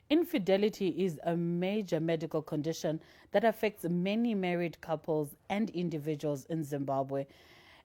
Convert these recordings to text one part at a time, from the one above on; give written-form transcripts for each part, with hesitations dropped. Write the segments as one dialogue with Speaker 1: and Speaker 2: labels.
Speaker 1: Infidelity is a major medical condition that affects many married couples and individuals in Zimbabwe.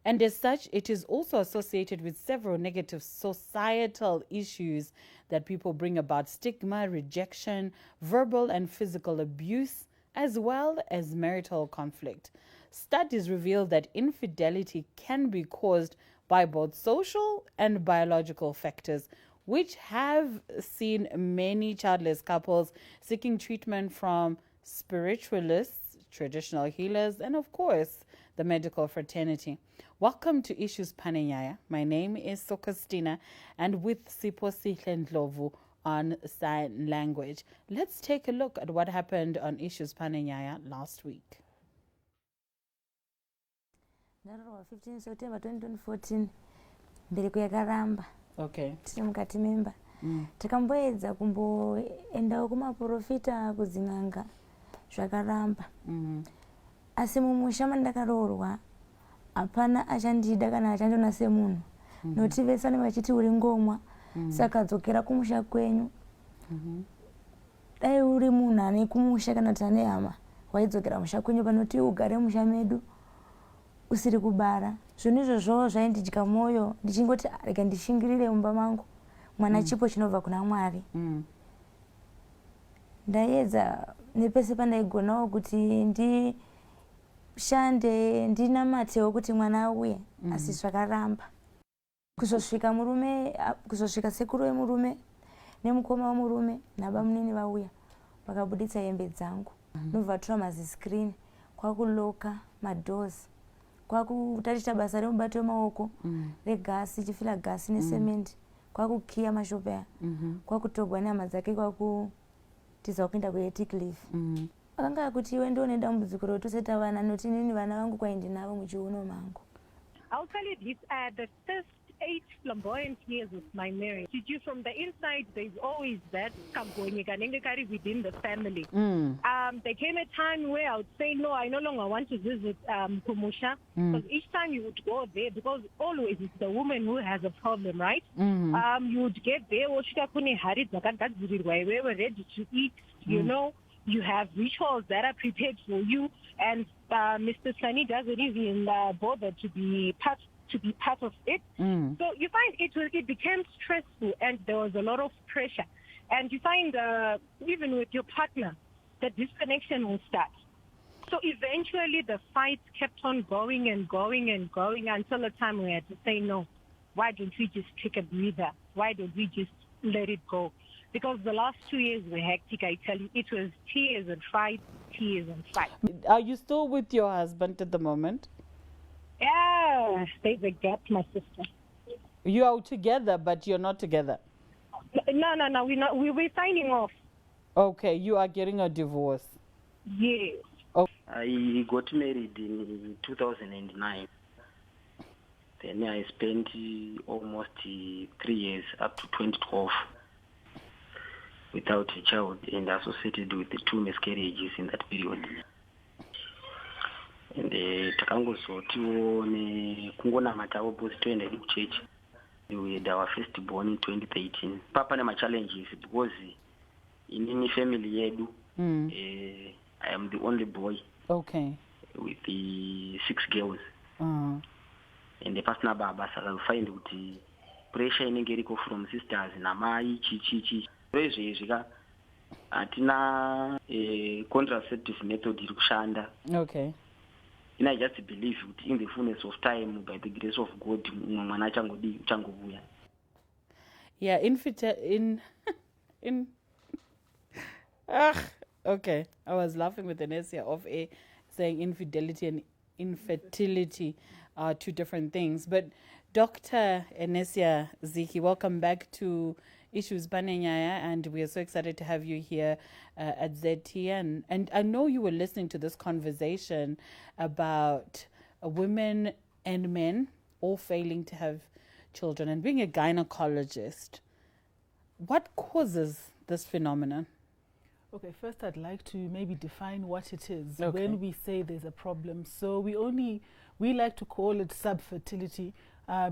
Speaker 1: And as such, it is also associated with several negative societal issues that people bring about: stigma, rejection, verbal and physical abuse, as well as marital conflict. Studies reveal that infidelity can be caused by both social and biological factors, which have seen many childless couples seeking treatment from spiritualists, traditional healers, and of course, the medical fraternity. Welcome to Issues Panenyaya. My name is Sokostina, and with Siposihle Ndlovu on sign language. Let's take a look at what happened on Issues Panenyaya last week.
Speaker 2: 15 September 2014, mbereko yakaramba.
Speaker 1: Okay.
Speaker 2: Tiri mukati memba. Takamboedza kumboendawo kumaprofita kuzin'anga zvakaramba. Asi mumusha mandakaroorwa hapana achandida kana achandona semunhu. Noti vese vanenge vachiti uri ngomwa. Saka dzokera kumusha kwenyu. Dai uri munhu ane kumusha kana kuti ane hama, waidzokera musha kwenyu panoti ugare musha medu usiri kubara. Zvinhu izvozvo zvaindidya mwoyo ndichingoti rega ndishingirire mumba mangu, mwana chipo chinobva kuna Mwari. Ndaedza nepese pandaigonawo kuti ndishande ndinamatewo kuti mwana auye, asi zvakaramba. Kuzosvika sekuru wemurume nemukoma wemurume nabamunini vauya vakabuditsa hembe dzangu, nobva vatora maziskrini kwakuloka madoors, kwakutaticha basa remubati wemaoko regasi, chifila gasi nesemende, kwakukiya mashopa, kwakutogwa nehama dzake, kwakutiza kuenda kuethic leave. Akanga kuti iwe ndione dambudziko rotuseta vana, noti nini vana vangu kwaindinavo muchiuno mangu.
Speaker 3: I'll tell you this, the first 8 flamboyant years of my marriage, from the inside, there's always that within the family. There came a time where I would say, no, I no longer want to visit Kumusha, because each time you would go there, because always it's the woman who has a problem, right? You would get there, we were ready to eat, you know, you have rituals that are prepared for you, and Mr. Sunny doesn't even bother to be part of it. So you find it became stressful, and there was a lot of pressure. And you find even with your partner, the disconnection will start. So eventually the fights kept on going and going and going until the time we had to say, no, why don't we just take a breather? Why don't we just let it go? Because the last 2 years were hectic, I tell you. It was tears and fight, tears and fight.
Speaker 1: Are you still with your husband at the moment?
Speaker 3: Yeah, there's a gap, my sister.
Speaker 1: You are together, but you're not together?
Speaker 3: No, we're not. We're signing off.
Speaker 1: Okay, you are getting a divorce?
Speaker 3: Yes.
Speaker 1: Oh.
Speaker 4: I got married in 2009. Then I spent almost 3 years, up to 2012, without a child, and associated with 2 miscarriages in that period. And takangozotiwo nekungonamatawo both toenda kuchurch. We had our first born in 2013. Papa nema challenges because in family yedu, I am the only boy.
Speaker 1: Okay.
Speaker 4: With the 6 girls. And the partner baba saka find kuti pressure inenge iriko from sisters namai chichichi. Zvika atina contraceptive method iri kushanda.
Speaker 1: Okay.
Speaker 4: And I just believe in the fullness of time, by the grace of God,
Speaker 1: yeah, okay. I was laughing with Enesia of saying infidelity and infertility are 2 different things. But Dr. Dr Ziki, welcome back to Issues Panenyaya, and we are so excited to have you here at ZTN. And I know you were listening to this conversation about women and men all failing to have children. And being a gynecologist, what causes this phenomenon?
Speaker 5: Okay, first I'd like to maybe define what it is
Speaker 1: Okay.
Speaker 5: when we say there's a problem. So we like to call it subfertility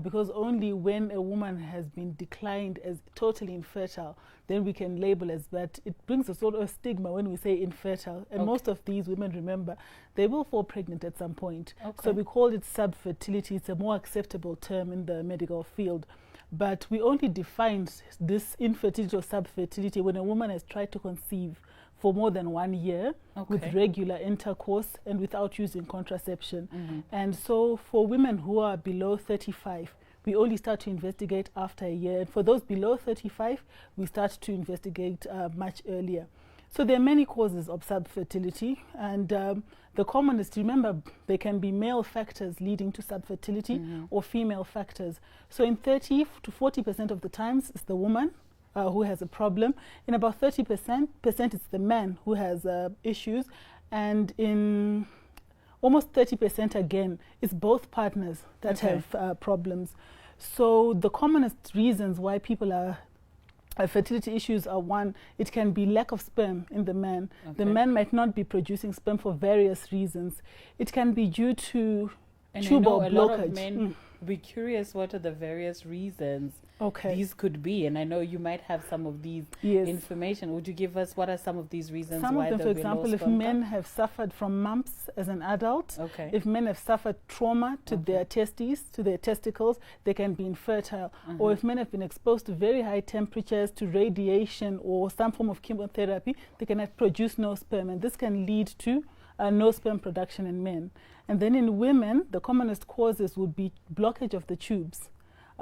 Speaker 5: because only when a woman has been declined as totally infertile, then we can label as that. It brings a sort of stigma when we say infertile. And most of these women, remember, they will fall pregnant at some point. So we call it subfertility. It's a more acceptable term in the medical field. But we only define this infertility or subfertility when a woman has tried to conceive for more than 1 year with regular intercourse and without using contraception. And so for women who are below 35, we only start to investigate after a year. And for those below 35, we start to investigate much earlier. So there are many causes of subfertility, and the commonest, remember, there can be male factors leading to subfertility or female factors. So in 30 to 40% of the times, it's the woman who has a problem. In about 30%, it's the man who has issues. And in almost 30% again, it's both partners that have problems. So the commonest reasons why people are fertility issues are, one, it can be lack of sperm in the man. The man might not be producing sperm for various reasons. It can be due to tubal blockage.
Speaker 1: Lot of men be curious what are the various reasons these could be, and I know you might have some of these information. Would you give us what are some of these reasons?
Speaker 5: Some
Speaker 1: why
Speaker 5: of them, for example, if men have suffered from mumps as an adult, if men have suffered trauma to their testes, to their testicles, they can be infertile. Or if men have been exposed to very high temperatures, to radiation or some form of chemotherapy, they can produce no sperm, and this can lead to no sperm production in men. And then in women, the commonest causes would be blockage of the tubes.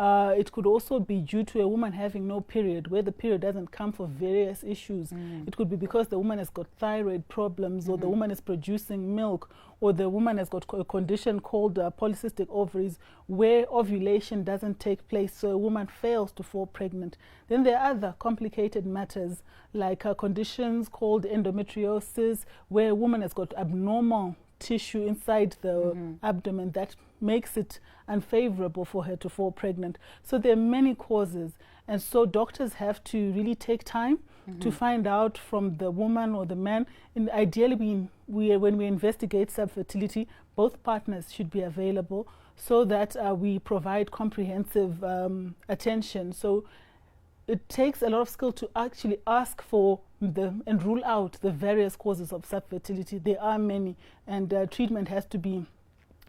Speaker 5: It could also be due to a woman having no period, where the period doesn't come for various issues. It could be because the woman has got thyroid problems, or the woman is producing milk, or the woman has got a condition called polycystic ovaries, where ovulation doesn't take place, so a woman fails to fall pregnant. Then there are other complicated matters, like conditions called endometriosis, where a woman has got abnormal tissue inside the abdomen that makes it unfavorable for her to fall pregnant. So there are many causes, and so doctors have to really take time to find out from the woman or the man. And ideally, when we investigate subfertility, both partners should be available so that we provide comprehensive attention. So it takes a lot of skill to actually ask for and rule out the various causes of subfertility. There are many, and treatment has to be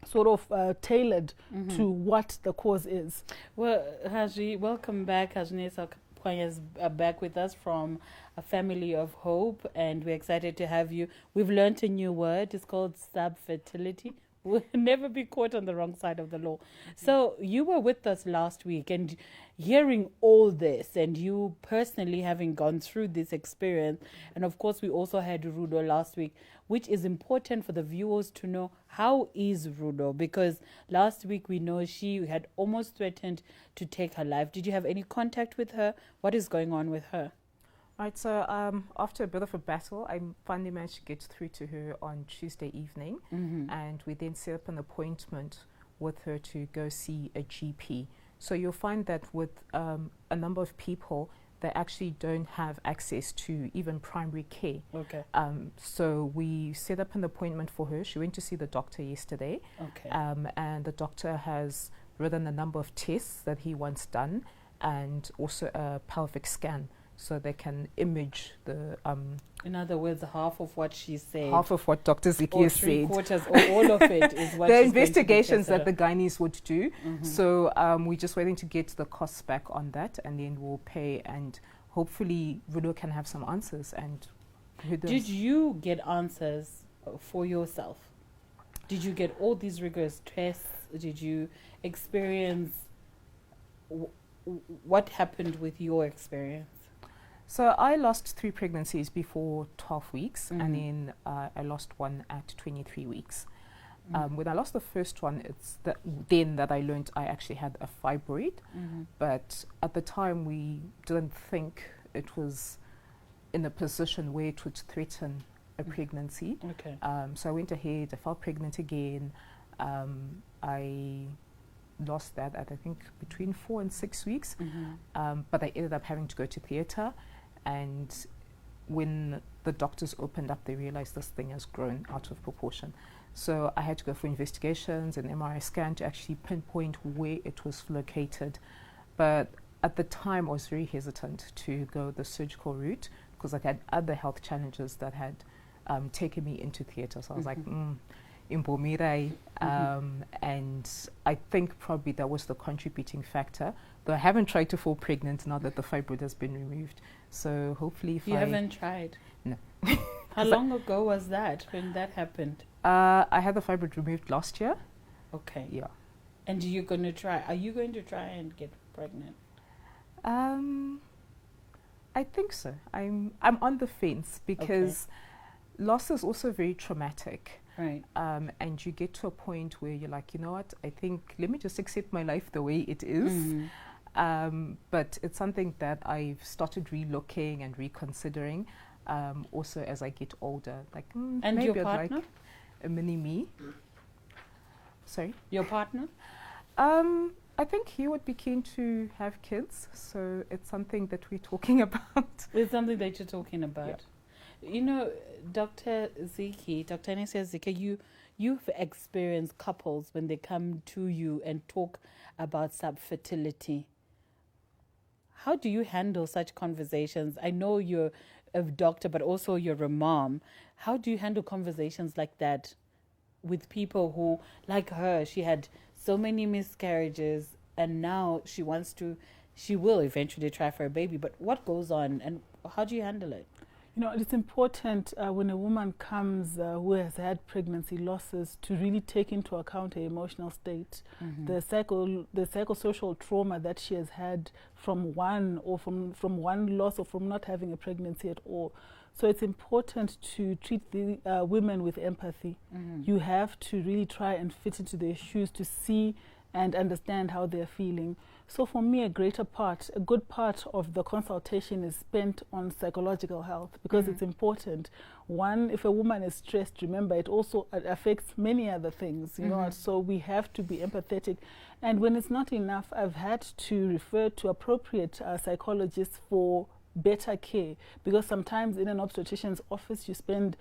Speaker 5: sort of tailored to what the cause is.
Speaker 1: Well, Haji, welcome back. Hajinesa Kwanya is back with us from a family of hope, and we're excited to have you. We've learned a new word. It's called subfertility. We'll never be caught on the wrong side of the law. So you were with us last week, and hearing all this, and you personally having gone through this experience, and of course we also had Rudo last week, which is important for the viewers to know. How is Rudo? Because last week we know she had almost threatened to take her life. Did you have any contact with her? What is going on with her?
Speaker 6: Right, so after a bit of a battle, I finally managed to get through to her on Tuesday evening, and we then set up an appointment with her to go see a GP. So you'll find that with a number of people, they actually don't have access to even primary care. So we set up an appointment for her. She went to see the doctor yesterday, and the doctor has written a number of tests that he wants done, and also a pelvic scan, so they can image the...
Speaker 1: in other words, half of what she said.
Speaker 6: Half of what Dr Ziki has said.
Speaker 1: Quarters, or all of it is what
Speaker 6: the investigations that the gynaes would do. So we're just waiting to get the costs back on that, and then we'll pay, and hopefully Rudo can have some answers. And
Speaker 1: did you get answers for yourself? Did you get all these rigorous tests? Did you experience... what happened with your experience?
Speaker 6: So I lost 3 pregnancies before 12 weeks, and then I lost one at 23 weeks. When I lost the first one, it's then that I learned I actually had a fibroid. But at the time, we didn't think it was in a position where it would threaten a pregnancy. So I went ahead, I fell pregnant again. I lost that at, I think, between 4 and 6 weeks. But I ended up having to go to theatre, and when the doctors opened up, they realized this thing has grown out of proportion. So I had to go for investigations and MRI scan to actually pinpoint where it was located. But at the time, I was very hesitant to go the surgical route because I had other health challenges that had taken me into theatre. So I was like, Imbomirai. And I think probably that was the contributing factor. Though I haven't tried to fall pregnant now that the fibroid has been removed. So hopefully if
Speaker 1: You haven't tried?
Speaker 6: No.
Speaker 1: How long ago was that when that happened?
Speaker 6: I had the fibroid removed last year.
Speaker 1: Okay.
Speaker 6: Yeah.
Speaker 1: And are you going to try and get pregnant?
Speaker 6: I think so. I'm on the fence because loss is also very traumatic.
Speaker 1: Right.
Speaker 6: And you get to a point where you're like, you know what, I think let me just accept my life the way it is. But it's something that I've started relooking and reconsidering also as I get older. Like,
Speaker 1: and
Speaker 6: maybe
Speaker 1: your
Speaker 6: I'd
Speaker 1: partner?
Speaker 6: like a mini me. Sorry?
Speaker 1: Your partner?
Speaker 6: I think he would be keen to have kids, so it's something that we're talking about.
Speaker 1: It's something that you're talking about. Yeah. You know, Dr. Ziki, Dr. Anesia Ziki, you've experienced couples when they come to you and talk about subfertility. How do you handle such conversations? I know you're a doctor, but also you're a mom. How do you handle conversations like that with people who, like her, she had so many miscarriages and now she will eventually try for a baby, but what goes on and how do you handle it?
Speaker 5: You know, it's important when a woman comes who has had pregnancy losses to really take into account her emotional state, the psychosocial trauma that she has had from one loss or from not having a pregnancy at all. So it's important to treat the women with empathy. You have to really try and fit into their shoes to see and understand how they're feeling. So for me, a good part of the consultation is spent on psychological health because it's important. One, if a woman is stressed, remember, it also affects many other things, you know, so we have to be empathetic. And when it's not enough, I've had to refer to appropriate psychologists for better care, because sometimes in an obstetrician's office you spend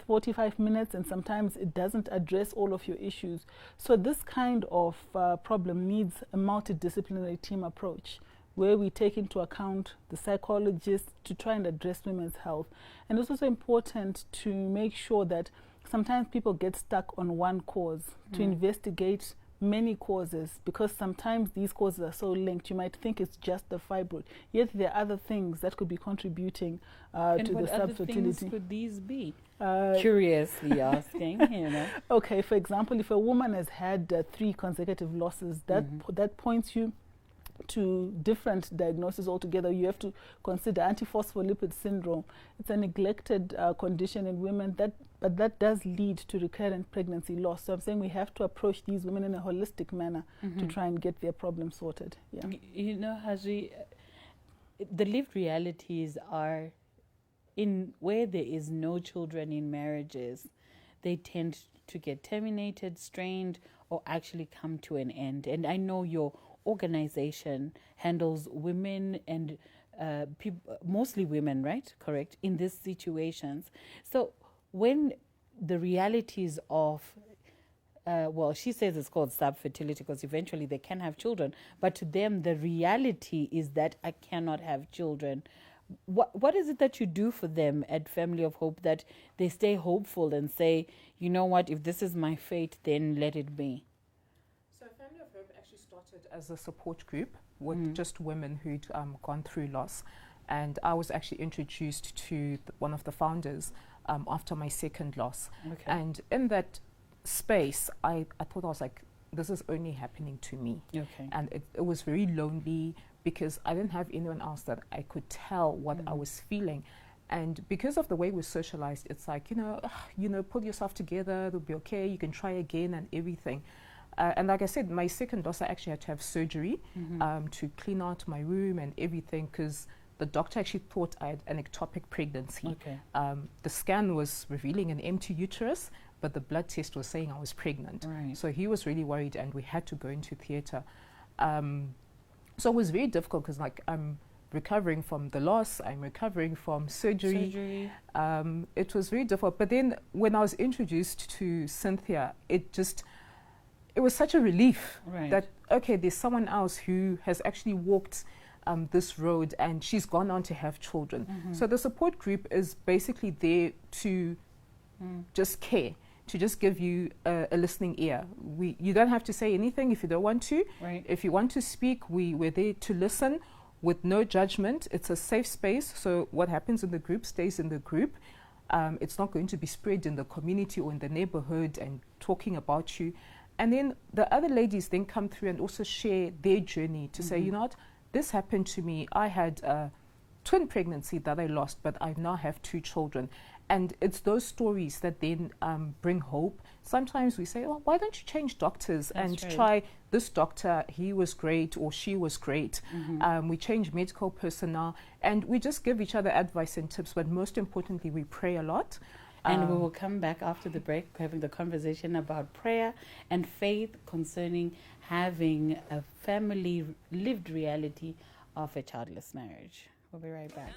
Speaker 5: 45 minutes and sometimes it doesn't address all of your issues. So this kind of problem needs a multidisciplinary team approach where we take into account the psychologists to try and address women's health. And it's also important to make sure that sometimes people get stuck on one cause, to investigate many causes, because sometimes these causes are so linked. You might think it's just the fibroid, yet there are other things that could be contributing to the subfertility. And what other things
Speaker 1: could these be? Curiously asking, you know.
Speaker 5: Okay, for example, if a woman has had 3 consecutive losses, that points you to different diagnoses altogether. You have to consider antiphospholipid syndrome. It's a neglected condition in women, but that does lead to recurrent pregnancy loss. So I'm saying we have to approach these women in a holistic manner to try and get their problem sorted. Yeah.
Speaker 1: You know, Haji, the lived realities are in where there is no children in marriages, they tend to get terminated, strained, or actually come to an end. And I know your organization handles women and mostly women, right? Correct? In these situations. So when the realities of, well, she says it's called subfertility because eventually they can have children, but to them the reality is that I cannot have children. What is it that you do for them at Family of Hope that they stay hopeful and say, you know what, if this is my fate, then let it be?
Speaker 6: So Family of Hope actually started as a support group with just women who'd gone through loss. And I was actually introduced to one of the founders after my second loss. Okay. And in that space, I thought, I was like, this is only happening to me. Okay. And it was very lonely because I didn't have anyone else that I could tell what I was feeling. And because of the way we're socialized, it's like, pull yourself together, it'll be okay, you can try again and everything. And like I said, my second loss, I actually had to have surgery to clean out my room and everything because the doctor actually thought I had an ectopic pregnancy. Okay. The scan was revealing an empty uterus, but the blood test was saying I was pregnant.
Speaker 1: Right.
Speaker 6: So he was really worried, and we had to go into theatre. So it was very difficult because, like, I'm recovering from the loss, I'm recovering from surgery. It was very difficult. But then when I was introduced to Cynthia, it was such a relief that, okay, there's someone else who has actually walked this road, and she's gone on to have children. So the support group is basically there to just care, to just give you a listening ear. You don't have to say anything if you don't want to.
Speaker 1: Right.
Speaker 6: If you want to speak, we're there to listen with no judgment. It's a safe space, so what happens in the group stays in the group. It's not going to be spread in the community or in the neighborhood and talking about you. And then the other ladies then come through and also share their journey to say, you know what, this happened to me. I had a twin pregnancy that I lost, but I now have 2 children. And it's those stories that then bring hope. Sometimes we say, oh, why don't you change doctors and try this doctor, he was great or she was great. We change medical personnel, and we just give each other advice and tips, but most importantly, we pray a lot.
Speaker 1: And we will come back after the break having the conversation about prayer and faith concerning having a family lived reality of a childless marriage. We'll be right back.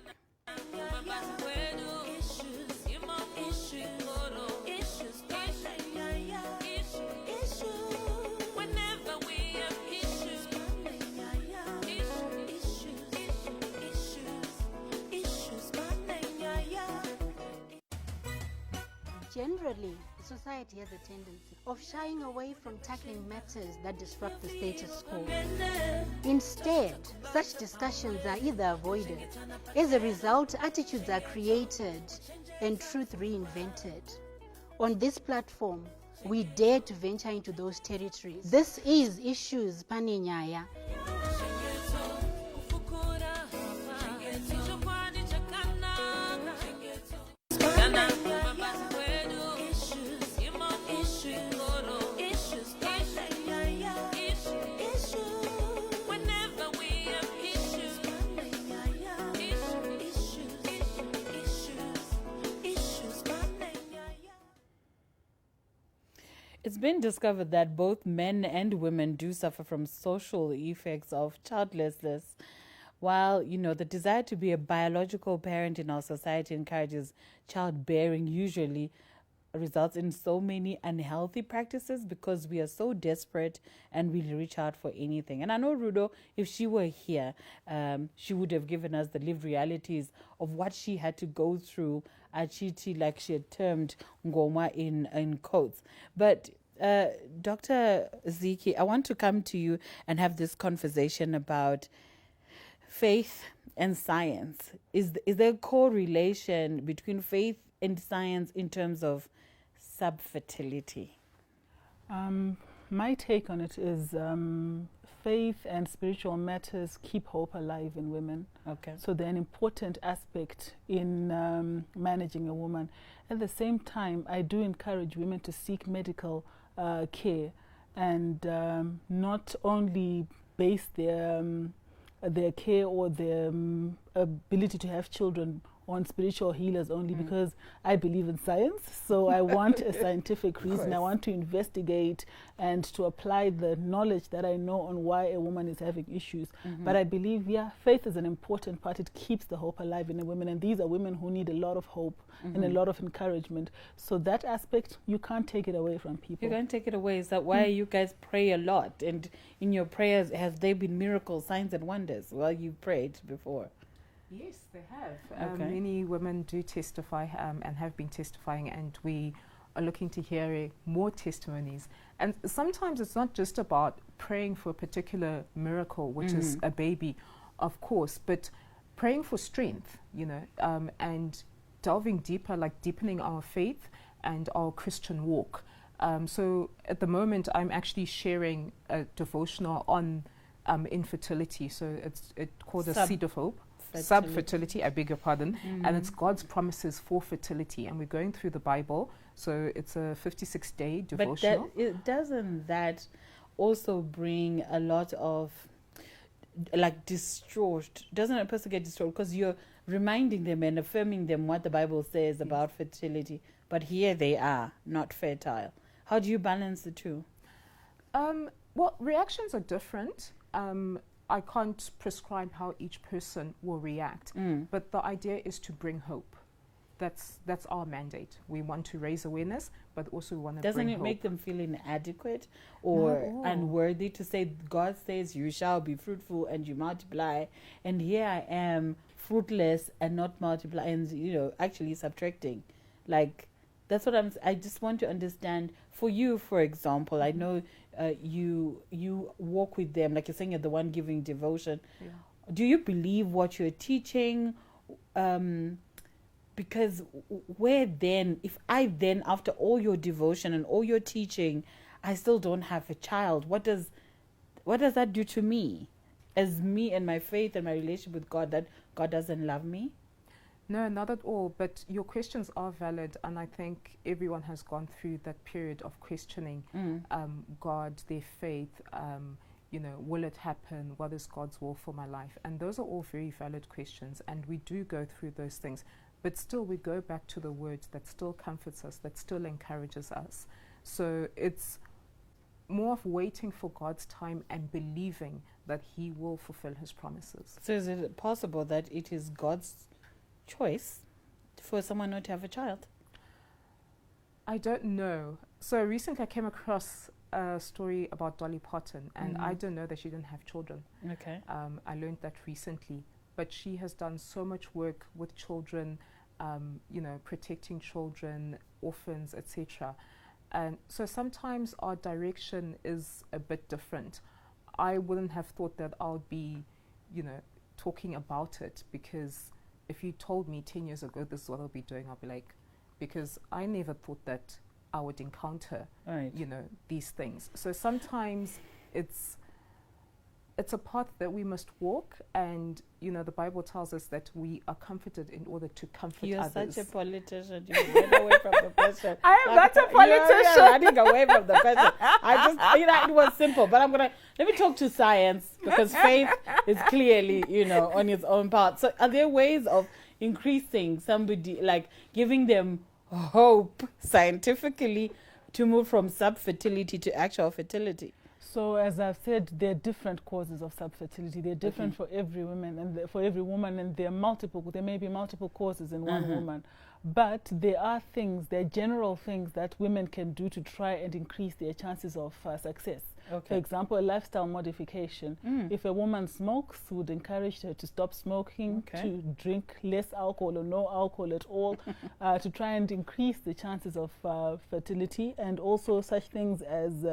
Speaker 7: Generally, society has a tendency of shying away from tackling matters that disrupt the status quo. Instead, such discussions are either avoided. As a result, attitudes are created and truth reinvented. On this platform, we dare to venture into those territories. This is Issues Panenyaya.
Speaker 1: It's been discovered that both men and women do suffer from social effects of childlessness. While, the desire to be a biological parent in our society encourages childbearing, usually results in so many unhealthy practices because we are so desperate and we reach out for anything. And I know Rudo, if she were here, she would have given us the lived realities of what she had to go through at Chiti, like she had termed Ngoma in quotes. But Dr. Ziki, I want to come to you and have this conversation about faith and science. Is there a correlation between faith and science in terms of subfertility?
Speaker 5: My take on it is faith and spiritual matters keep hope alive in women.
Speaker 1: Okay.
Speaker 5: So they're an important aspect in managing a woman. At the same time, I do encourage women to seek medical care and not only base their care or their ability to have children on spiritual healers only, because I believe in science, so I want a scientific reason. I want to investigate and to apply the knowledge that I know on why a woman is having issues. But I believe, faith is an important part. It keeps the hope alive in a woman, and these are women who need a lot of hope and a lot of encouragement. So that aspect, you can't take it away from people.
Speaker 1: You can't take it away. Is that why you guys pray a lot? And in your prayers, have there been miracles, signs and wonders while you prayed before?
Speaker 6: Yes, they have. Many women do testify and have been testifying, and we are looking to hear more testimonies. And sometimes it's not just about praying for a particular miracle, which is a baby, of course, but praying for strength, and delving deeper, like deepening our faith and our Christian walk. So at the moment, I'm actually sharing a devotional on infertility. So it's called a Seed of Hope. Subfertility, I beg your pardon, and it's God's promises for fertility, and we're going through the Bible, so it's a 56-day devotional.
Speaker 1: But doesn't that also bring a lot of doesn't a person get distraught because you're reminding them and affirming them what the Bible says about fertility? but here they are, not fertile. How do you balance the two?
Speaker 6: Well, reactions are different. I can't prescribe how each person will react, but the idea is to bring hope. That's our mandate. We want to raise awareness, but also we want to bring hope.
Speaker 1: Doesn't it make them feel inadequate or unworthy to say, God says you shall be fruitful and you multiply, and here I am fruitless and not multiply, and actually subtracting? Like, that's what I just want to understand. For you, for example, I know you walk with them, like you're saying, you're the one giving devotion.
Speaker 6: Yeah.
Speaker 1: Do you believe what you're teaching? Because if I then, after all your devotion and all your teaching, I still don't have a child, what does that do to me? As me and my faith and my relationship with God, that God doesn't love me?
Speaker 6: No, not at all. But your questions are valid, and I think everyone has gone through that period of questioning God, their faith. Will it happen? What is God's will for my life? And those are all very valid questions, and we do go through those things. But still, we go back to the words that still comforts us, that still encourages us. So it's more of waiting for God's time and believing that He will fulfill His promises.
Speaker 1: So is it possible that it is God's choice for someone not to have a child?
Speaker 6: I don't know. So recently I came across a story about Dolly Parton, and I don't know that she didn't have children.
Speaker 1: Okay.
Speaker 6: I learned that recently. But she has done so much work with children, protecting children, orphans, etc. And so sometimes our direction is a bit different. I wouldn't have thought that I'll be, talking about it, because if you told me 10 years ago this is what I'll be doing, I'll be like, because I never thought that I would encounter, these things. So sometimes it's a path that we must walk, and the Bible tells us that we are comforted in order to comfort others.
Speaker 1: You're such a politician. You ran away from the question.
Speaker 6: I am not a politician.
Speaker 1: You're running away from the question. I just, it was simple, but let me talk to science, because faith is clearly, on its own part. So are there ways of increasing somebody, like giving them hope scientifically to move from subfertility to actual fertility?
Speaker 5: So as I've said, there are different causes of subfertility. They're different for every woman and for every woman, and there may be multiple causes in one woman. But there are general things that women can do to try and increase their chances of success. Okay. For example, a lifestyle modification. If a woman smokes, we would encourage her to stop smoking, to drink less alcohol or no alcohol at all, to try and increase the chances of fertility, and also such things as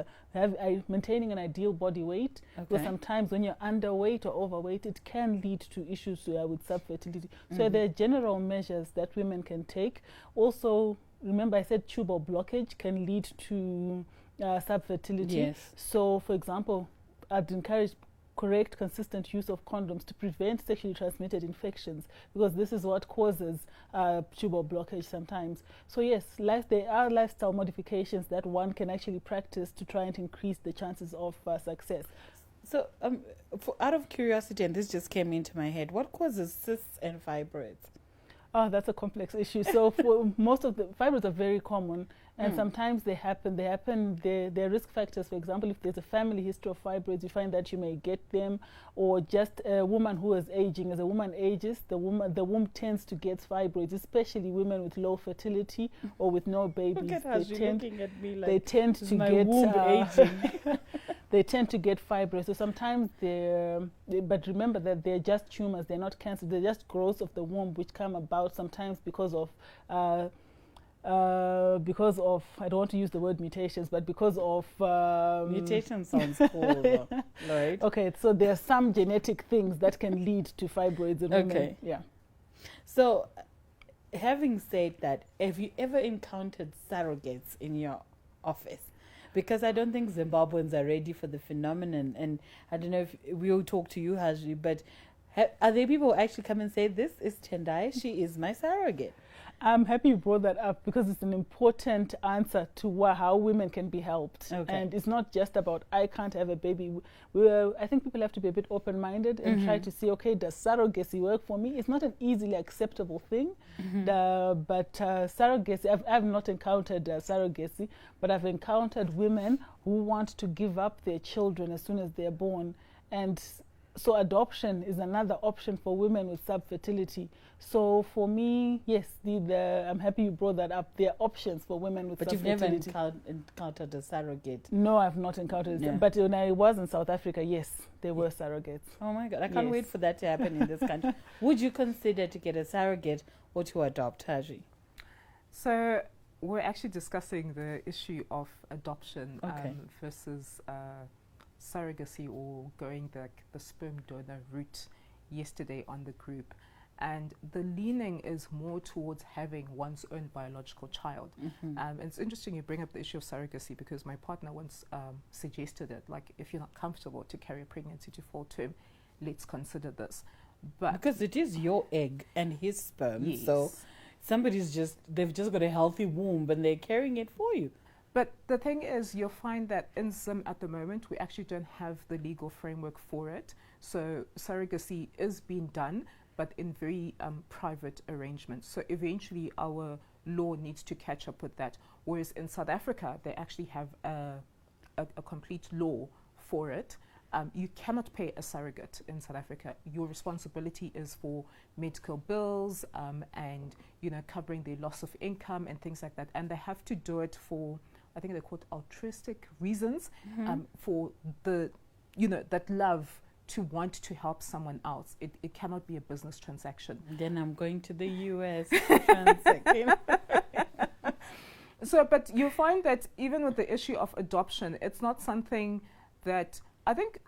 Speaker 5: maintaining an ideal body weight. Because sometimes when you're underweight or overweight, it can lead to issues with subfertility. So there are general measures that women can take. Also, remember I said tubal blockage can lead to subfertility. Yes. So, for example, I'd encourage correct, consistent use of condoms to prevent sexually transmitted infections, because this is what causes tubal blockage sometimes. So yes, there are lifestyle modifications that one can actually practice to try and increase the chances of success.
Speaker 1: So, out of curiosity, and this just came into my head, what causes cysts and fibroids?
Speaker 5: Oh, that's a complex issue. So for most of the fibroids are very common, and sometimes they happen. There are risk factors. For example, if there's a family history of fibroids, you find that you may get them, or just a woman who is aging. As a woman ages, the womb tends to get fibroids, especially women with low fertility or with no babies.
Speaker 1: Look at how she's looking at me like
Speaker 5: they tend to get
Speaker 1: womb aging.
Speaker 5: They tend to get fibroids. So sometimes but remember that they're just tumors. They're not cancer. They're just growths of the womb which come about sometimes because of I don't want to use the word mutations, but because of
Speaker 1: mutation sounds cool, right?
Speaker 5: Okay, so there are some genetic things that can lead to fibroids in women. Yeah.
Speaker 1: So, having said that, have you ever encountered surrogates in your office? Because I don't think Zimbabweans are ready for the phenomenon, and I don't know if we'll talk to you, Hajri, but are there people who actually come and say, "This is Tendai, she is my surrogate"?
Speaker 5: I'm happy you brought that up because it's an important answer to how women can be helped.
Speaker 1: Okay.
Speaker 5: And it's not just about, I can't have a baby. I think people have to be a bit open-minded and try to see, okay, does surrogacy work for me? It's not an easily acceptable thing, but surrogacy, I've not encountered surrogacy, but I've encountered women who want to give up their children as soon as they're born. And so adoption is another option for women with subfertility. So for me, yes, I'm happy you brought that up. There are options for women with subfertility.
Speaker 1: But you've never encountered a surrogate?
Speaker 5: No, I've not encountered it. But when I was in South Africa, yes, there were surrogates.
Speaker 1: Oh my God, I can't wait for that to happen in this country. Would you consider to get a surrogate or to adopt, Haji?
Speaker 6: So we're actually discussing the issue of adoption versus surrogacy or going the sperm donor route yesterday on the group, and the leaning is more towards having one's own biological child. And it's interesting you bring up the issue of surrogacy because my partner once suggested it, like, if you're not comfortable to carry a pregnancy to full term, let's consider this. But
Speaker 1: because it is your egg and his sperm, so they've just got a healthy womb and they're carrying it for you.
Speaker 6: But the thing is, you'll find that in Zim at the moment, we actually don't have the legal framework for it. So surrogacy is being done, but in very private arrangements. So eventually our law needs to catch up with that. Whereas in South Africa, they actually have a complete law for it. You cannot pay a surrogate in South Africa. Your responsibility is for medical bills and, covering their loss of income and things like that. And they have to do it for, I think they're called altruistic reasons, for that love to want to help someone else. It cannot be a business transaction.
Speaker 1: Then I'm going to the US.
Speaker 6: So, but you'll find that even with the issue of adoption, it's not something that I think,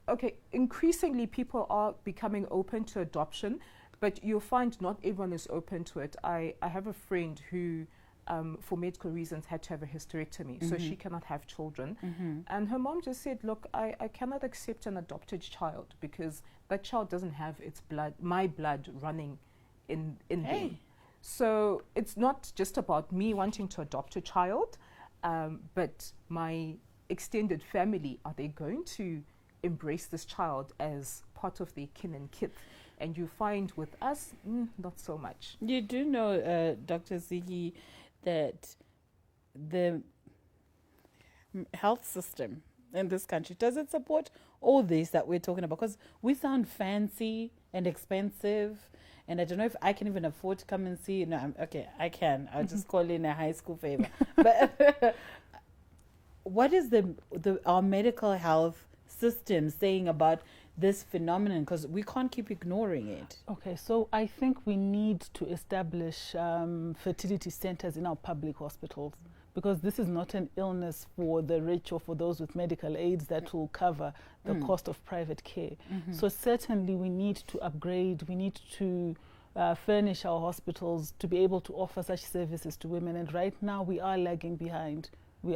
Speaker 6: increasingly people are becoming open to adoption, but you'll find not everyone is open to it. I have a friend who, for medical reasons, had to have a hysterectomy, so she cannot have children. And her mom just said, look, I cannot accept an adopted child because that child doesn't have my blood running in them. So it's not just about me wanting to adopt a child, but my extended family, are they going to embrace this child as part of their kin and kith? And you find with us, not so much.
Speaker 1: You do know, Dr. Ziki, that the health system in this country, does it support all this that we're talking about? Because we sound fancy and expensive, and I don't know if I can even afford to come and see. No, I can. I'll just call in a high school favor. But what is our medical health system saying about this phenomenon? Because we can't keep ignoring it.
Speaker 5: Okay, so I think we need to establish fertility centers in our public hospitals, because this is not an illness for the rich or for those with medical aids that will cover the cost of private care. So certainly we need to upgrade, we need to furnish our hospitals to be able to offer such services to women. And right now we are lagging behind. We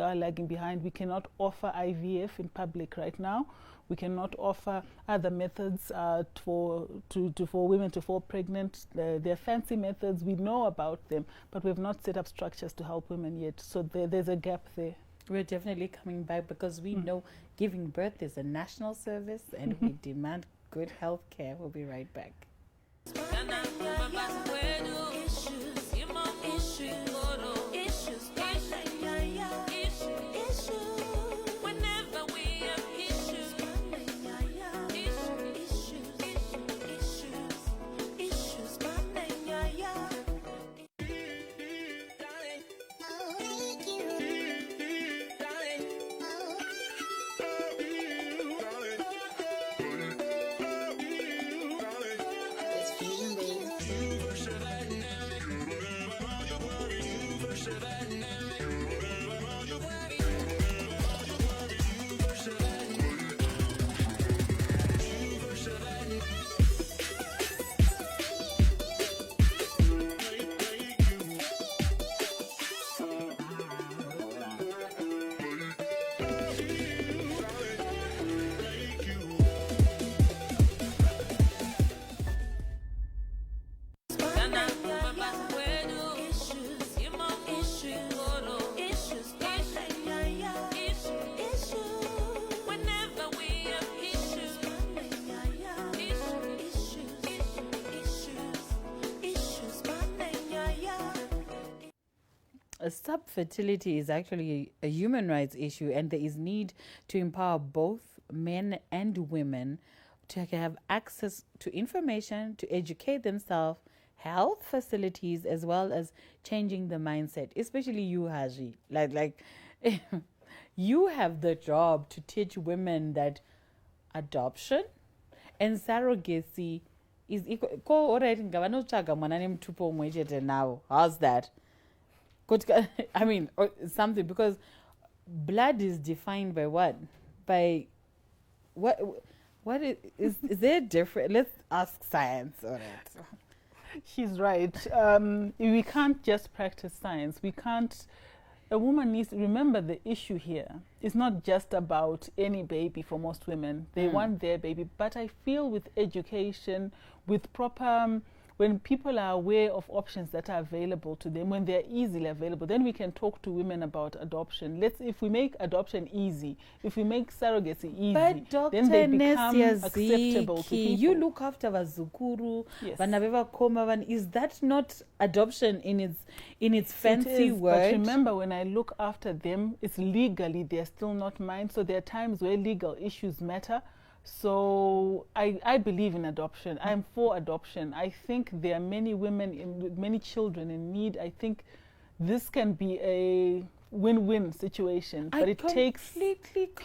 Speaker 5: cannot offer IVF in public right now. We cannot offer other methods for women to fall pregnant. They're fancy methods. We know about them, but we've not set up structures to help women yet. So there's a gap there.
Speaker 1: We're definitely coming back because we know giving birth is a national service and we demand good health care. We'll be right back. subfertility is actually a human rights issue, and there is need to empower both men and women to have access to information, to educate themselves, health facilities, as well as changing the mindset, especially you, Haji. Like you have the job to teach women that adoption and surrogacy is equal. How's that? I mean, something, because blood is defined by what? By what is there different? Let's ask science on it.
Speaker 5: She's right. We can't just practice science. We can't. A woman needs to remember the issue here. It's not just about any baby for most women. They want their baby. But I feel with education, with proper, when people are aware of options that are available to them, when they're easily available, then we can talk to women about adoption. If we make adoption easy, if we make surrogacy easy,
Speaker 1: but
Speaker 5: then they become acceptable to people.
Speaker 1: You look after Vazukuru, yes. Is that not adoption in its fancy word?
Speaker 5: But remember, when I look after them, it's legally, they're still not mine. So there are times where legal issues matter. So I believe in adoption. I'm for adoption. I think there are many women with many children in need. I think this can be a win-win situation, but it takes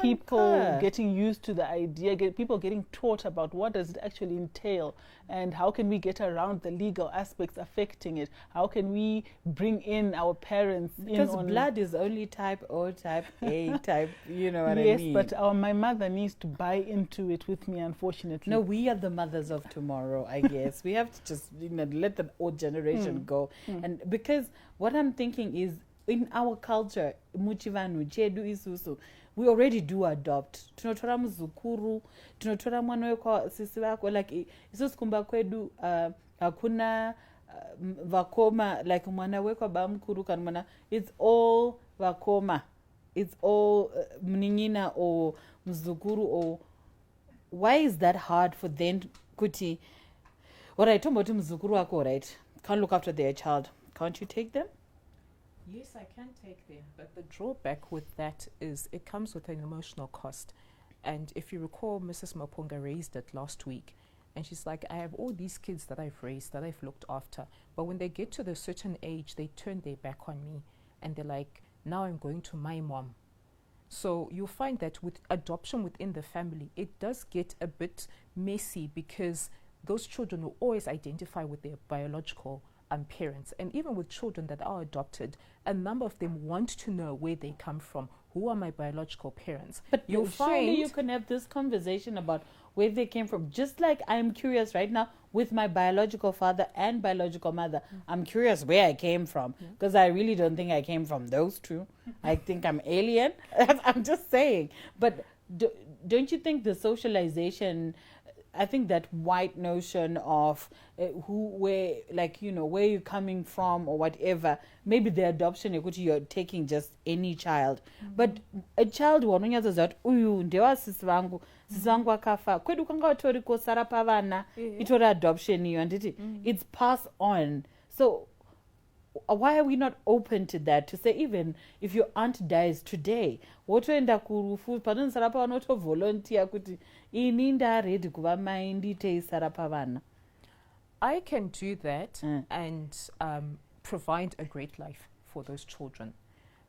Speaker 5: people getting used to the idea, people getting taught about what does it actually entail, and how can we get around the legal aspects affecting it. How can we bring in our parents?
Speaker 1: Because blood is only type O, type A, type, you know what I mean?
Speaker 5: Yes, but my mother needs to buy into it with me, unfortunately.
Speaker 1: No, we are the mothers of tomorrow, I guess. We have to just let the old generation go. And because what I'm thinking is, in our culture, muchivanu chedu isusu, we already do adopt. Tunotora muzukuru, tunotora mwana weko sisi wako, like isusu kumba kwedu hakuna vakoma, like mwana weko bamkuru kan mwana, it's all vakoma, it's all mningina or mzukuru. Or why is that hard for them? Kuti, alright, tombotu mzukuru wako, right, can't look after their child, can't you take them?
Speaker 6: Yes, I can take them, but the drawback with that is it comes with an emotional cost. And if you recall, Mrs. Mapunga raised it last week, and she's like, I have all these kids that I've raised, that I've looked after, but when they get to the certain age, they turn their back on me, and they're like, now I'm going to my mom. So you'll find that with adoption within the family, it does get a bit messy, because those children will always identify with their biological parents. And even with children that are adopted, a number of them want to know where they come from. Who are my biological parents?
Speaker 1: But you'll surely you can have this conversation about where they came from. Just like I'm curious right now with my biological father and biological mother. I'm curious where I came from, because I really don't think I came from those two. I think I'm alien. I'm just saying. But don't you think the socialization, I think that white notion of where you're coming from or whatever, maybe the adoption, you're taking just any child. But a child, it's passed on. So why are we not open to that? To say, even if your aunt dies today, what enda kurufu padon sarapa wanoto volunteer kuti ininda ready kuva maindi te sarapa vana.
Speaker 6: I can do that and provide a great life for those children.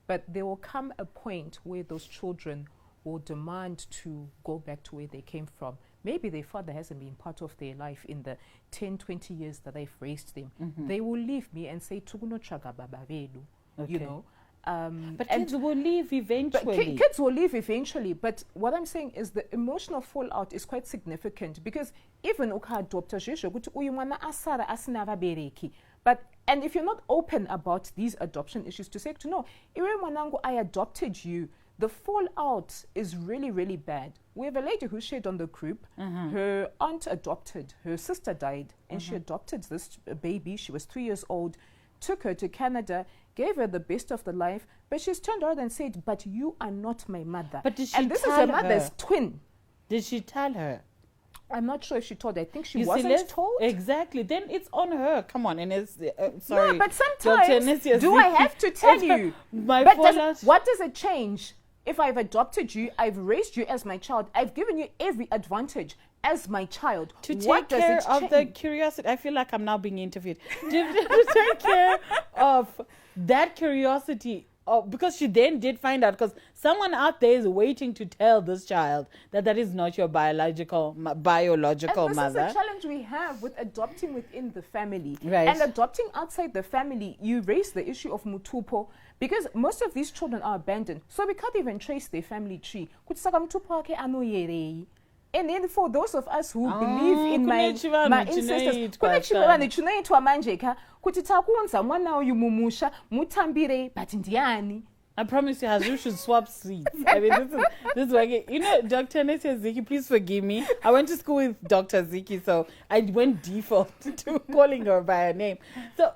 Speaker 6: But there will come a point where those children will demand to go back to where they came from. Maybe their father hasn't been part of their life in the 10, 20 years that I've raised them. They will leave me and say, Tuguno chaga baba velu, you know.
Speaker 1: But kids will leave eventually.
Speaker 6: Kids will leave eventually. But what I'm saying is the emotional fallout is quite significant, because even but and if you're not open about these adoption issues, to say to no, I adopted you, the fallout is really, really bad. We have a lady who shared on the group, her aunt adopted, her sister died, and she adopted this baby. She was 3 years old, took her to Canada, gave her the best of the life, but she's turned around and said, but you are not my mother.
Speaker 1: But did she
Speaker 6: and this is her mother's twin.
Speaker 1: Did she tell her?
Speaker 6: I'm not sure if she told. I think she wasn't told.
Speaker 1: Exactly. Then it's on her. Come on. And it's, sorry.
Speaker 6: No, but sometimes, do I have to tell you? What does it change? If I've adopted you, I've raised you as my child, I've given you every advantage as my child.
Speaker 1: To take care of the curiosity. I feel like I'm now being interviewed. to take care of that curiosity. Because she then did find out, because someone out there is waiting to tell this child that is not your biological mother.
Speaker 6: And this is a challenge we have with adopting within the family.
Speaker 1: Right.
Speaker 6: And adopting outside the family, you raise the issue of mutupo, because most of these children are abandoned. So we can't even trace their family tree. And then for those of us who believe in my ancestors,
Speaker 1: I promise you, Hazu should swap seats. I mean, this is like, you know, Dr. Ziki, please forgive me. I went to school with Dr. Ziki, so I went default to calling her by her name. So,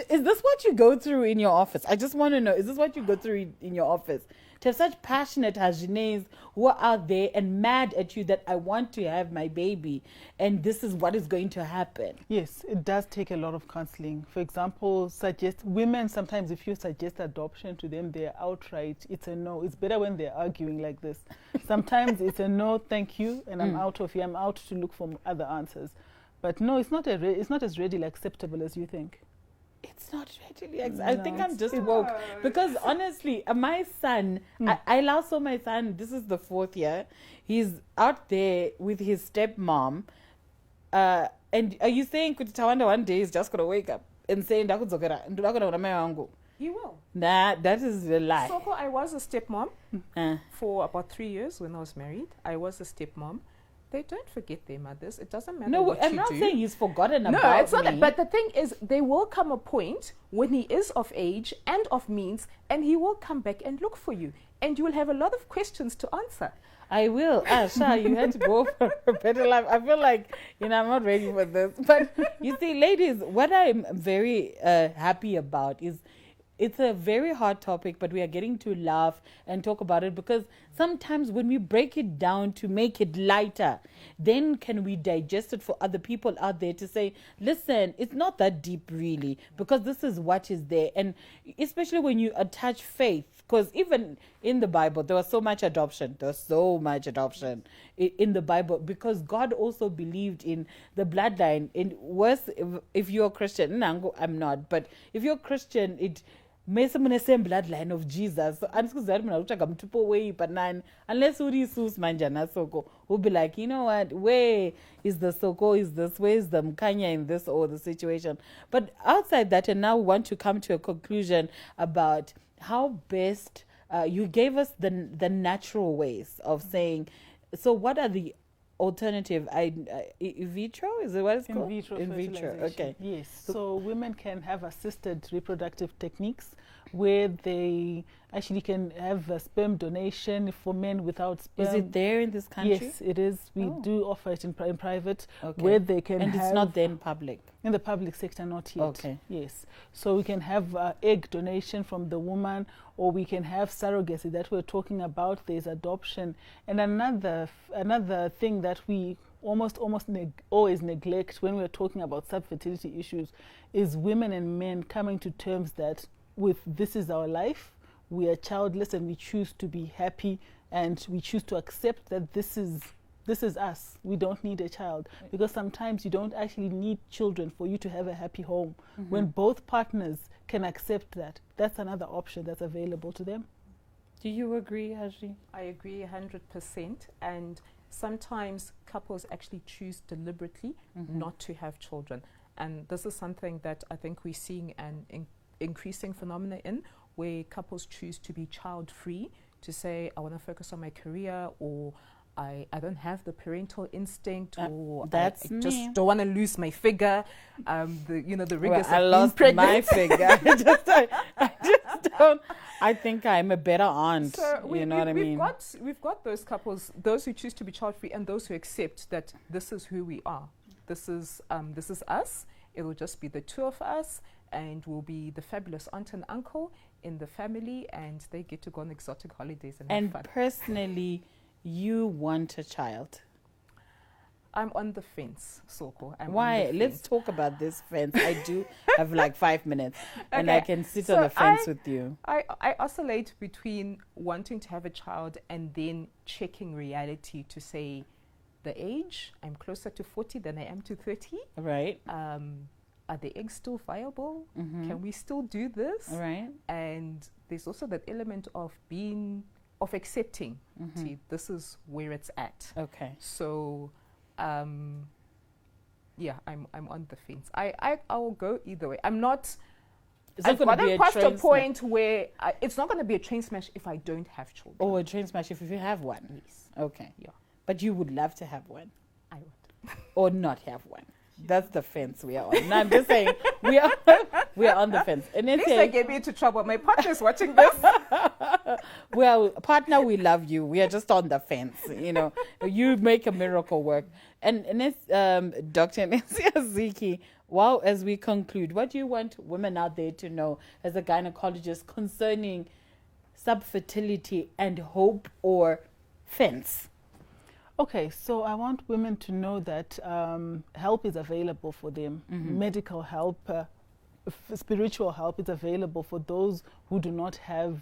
Speaker 1: is this what you go through in your office? I just want to know, is this what you go through in your office? To have such passionate Hajines who are out there and mad at you that I want to have my baby and this is what is going to happen.
Speaker 5: Yes, it does take a lot of counseling. For example, women sometimes, if you suggest adoption to them, they're outright, it's a no. It's better when they're arguing like this. Sometimes it's a no, thank you, and I'm out of here. I'm out to look for other answers. But no, it's not as readily acceptable as you think.
Speaker 1: It's not readily I think I'm just woke. Because honestly, my son, I also my son, this is the 4th year. He's out there with his stepmom. And are you saying Kutitawanda one day is just going to wake up and say,
Speaker 6: he will.
Speaker 1: Nah, that is a lie.
Speaker 6: So I was a stepmom for about 3 years when I was married. I was a stepmom. They don't forget their mothers. It doesn't matter what you do.
Speaker 1: No, I'm not saying he's forgotten about me.
Speaker 6: No, it's not that. But the thing is, there will come a point when he is of age and of means, and he will come back and look for you. And you will have a lot of questions to answer.
Speaker 1: I will. Sha, you had to go for a better life. I feel like, I'm not ready for this. But you see, ladies, what I'm very happy about is it's a very hard topic, but we are getting to laugh and talk about it because sometimes when we break it down to make it lighter, then can we digest it for other people out there to say, listen, it's not that deep really, because this is what is there. And especially when you attach faith, because even in the Bible, there was so much adoption. There was so much adoption in the Bible because God also believed in the bloodline. And worse, if you're a Christian, I'm not, but if you're a Christian, it makes the same bloodline of Jesus. So unless Urisus Manjana Soko, who'll be like, you know what, where is the Soko, is this, where is the Mkanya in this or the situation? But outside that, and now we want to come to a conclusion about how best you gave us the natural ways of saying, so what are the alternative in vitro, is it what it's called?
Speaker 5: In vitro, okay. Yes, so women can have assisted reproductive techniques where they actually can have a sperm donation for men without sperm.
Speaker 1: Is it there in this country?
Speaker 5: Yes, it is. We do offer it in private, where they can
Speaker 1: and it's not then public?
Speaker 5: In the public sector, not yet.
Speaker 1: Okay.
Speaker 5: Yes. So we can have egg donation from the woman, or we can have surrogacy that we're talking about. There's adoption. And another thing that we almost always neglect when we're talking about subfertility issues is women and men coming to terms that this is our life, we are childless and we choose to be happy and we choose to accept that this is us. We don't need a child, because sometimes you don't actually need children for you to have a happy home. When both partners can accept that, that's another option that's available to them.
Speaker 1: Do you agree, Haji?
Speaker 6: I agree 100%. And sometimes couples actually choose deliberately not to have children. And this is something that I think we're seeing an increasing phenomena in, where couples choose to be child-free, to say, I want to focus on my career, or I don't have the parental instinct, or I just don't want to lose my figure. The rigors
Speaker 1: I lost my figure. I just don't. I think I'm a better aunt.
Speaker 6: So
Speaker 1: you know what I mean?
Speaker 6: We've got those couples, those who choose to be child-free, and those who accept that this is who we are. This is us. It will just be the two of us, and we'll be the fabulous aunt and uncle in the family, and they get to go on exotic holidays and have fun.
Speaker 1: Personally, you want a child?
Speaker 6: I'm on the fence, Soko.
Speaker 1: Why? Let's talk about this fence. I do have like 5 minutes, and I can sit on the fence with you.
Speaker 6: I oscillate between wanting to have a child and then checking reality to say the age. I'm closer to 40 than I am to 30.
Speaker 1: Right.
Speaker 6: Are the eggs still viable? Can we still do this?
Speaker 1: Right.
Speaker 6: And there's also that element of accepting. See, this is where it's at.
Speaker 1: Okay.
Speaker 6: So, yeah, I'm on the fence. I will go either way. I'm not. I've gotten past a point where it's not going to be a train smash if I don't have children.
Speaker 1: Oh, a train smash if you have one.
Speaker 6: Yes.
Speaker 1: Okay.
Speaker 6: Yeah.
Speaker 1: But you would love to have one.
Speaker 6: I would.
Speaker 1: Or not have one. That's the fence we are on. No, I'm just saying we are on the fence. And
Speaker 6: at least I get me into trouble. My partner's watching this.
Speaker 1: Well, partner, we love you. We are just on the fence. You know, you make a miracle work. And Dr. Ziki, well, as we conclude, what do you want women out there to know as a gynecologist concerning subfertility and hope or fence?
Speaker 5: Okay, so I want women to know that help is available for them. Medical help, spiritual help is available for those who do not have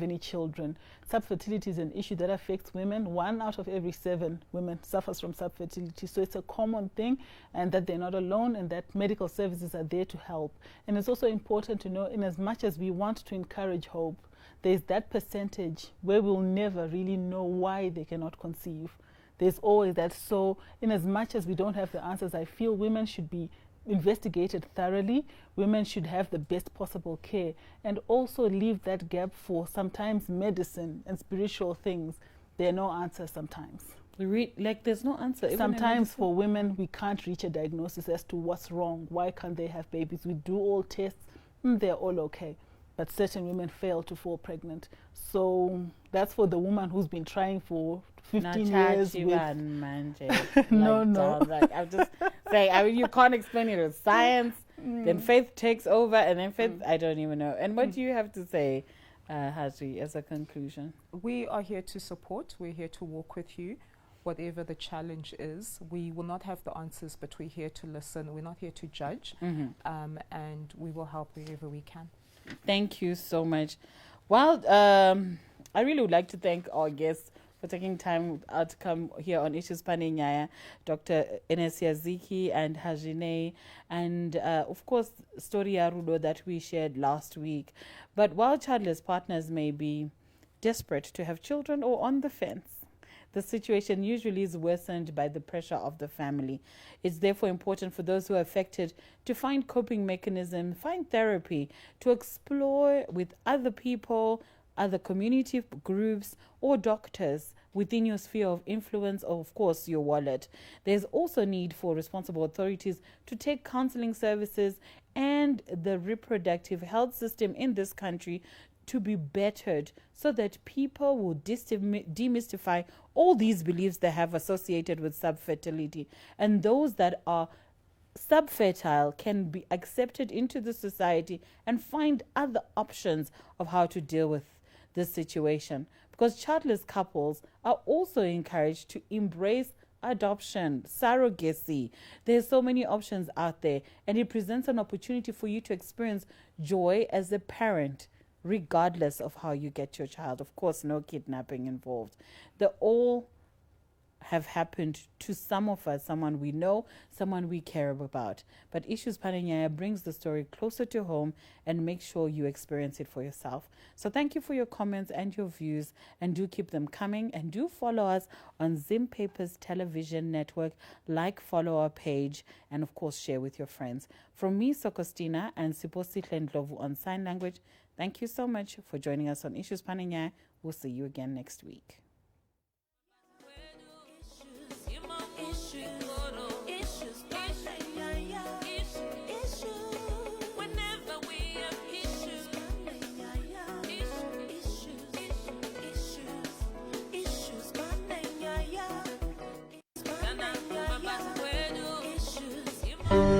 Speaker 5: any children. Subfertility is an issue that affects women. 1 out of every 7 women suffers from subfertility. So it's a common thing, and that they're not alone, and that medical services are there to help. And it's also important to know, in as much as we want to encourage hope, there's that percentage where we'll never really know why they cannot conceive. There's always that. So in as much as we don't have the answers, I feel women should be investigated thoroughly. Women should have the best possible care, and also leave that gap for sometimes medicine and spiritual things. There are no answers sometimes.
Speaker 1: Like there's no answer.
Speaker 5: Sometimes for women, we can't reach a diagnosis as to what's wrong. Why can't they have babies? We do all tests. They're all okay. But certain women fail to fall pregnant. So that's for the woman who's been trying for 15 years. No.
Speaker 1: Like, I'm just saying, I mean, you can't explain it with science. Then faith takes over, and then faith, I don't even know. And what do you have to say, Haji, as a conclusion?
Speaker 6: We are here to support. We're here to walk with you. Whatever the challenge is, we will not have the answers, but we're here to listen. We're not here to judge. And we will help wherever we can.
Speaker 1: Thank you so much. Well, I really would like to thank our guests for taking time out to come here on Issues Paninyaya, Dr. Ziki and Hajine, and of course, Story Rudo that we shared last week. But while childless partners may be desperate to have children or on the fence, the situation usually is worsened by the pressure of the family. It's therefore important for those who are affected to find coping mechanisms, find therapy, to explore with other people, other community groups, or doctors within your sphere of influence, or of course your wallet. There's also need for responsible authorities to take counseling services and the reproductive health system in this country to be bettered so that people will demystify all these beliefs they have associated with subfertility, and those that are subfertile can be accepted into the society and find other options of how to deal with this situation, because childless couples are also encouraged to embrace adoption, surrogacy. There's so many options out there, and it presents an opportunity for you to experience joy as a parent, regardless of how you get your child. Of course, no kidnapping involved. They all have happened to some of us, someone we know, someone we care about. But Issues Paninyaya brings the story closer to home and makes sure you experience it for yourself. So thank you for your comments and your views, and do keep them coming, and do follow us on Zim Papers Television Network, follow our page, and of course share with your friends. From me, Sokostina, and Siposihle Ndlovu on sign language, thank you so much for joining us on Issues Paninyaya. We'll see you again next week.
Speaker 8: Issues.